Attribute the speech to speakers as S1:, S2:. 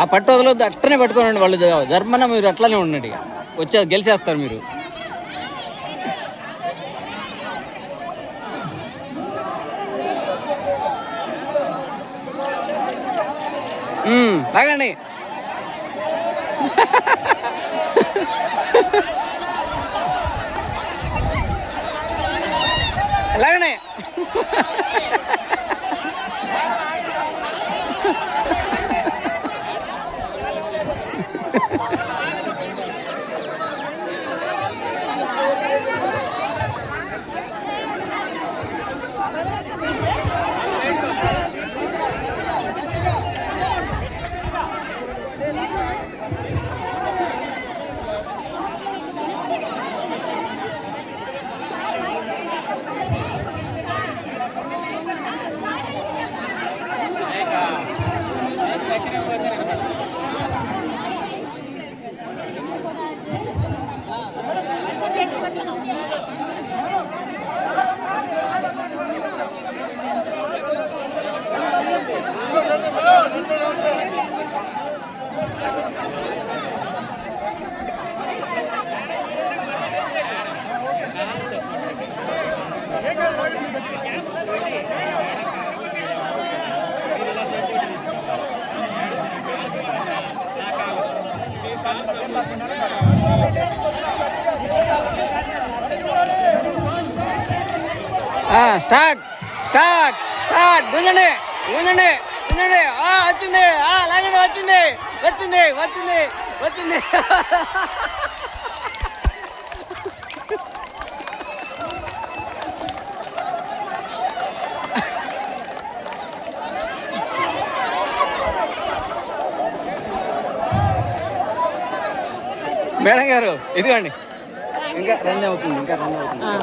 S1: ఆ పట్టు వదలొద్దు, అట్టనే పట్టుకోనండి. వాళ్ళు ధర్మన మీరు అట్లనే ఉండండి. ఇక గెలిచేస్తారు మీరు. లాగండి. లాగండి. Start start start. గుంజండి గుంజండి గుంజండి. వచ్చింది. లాగండి. వచ్చింది వచ్చింది వచ్చింది వచ్చింది. మేడం గారు ఇదిగోండి. ఇంకా రన్ అవుతుంది.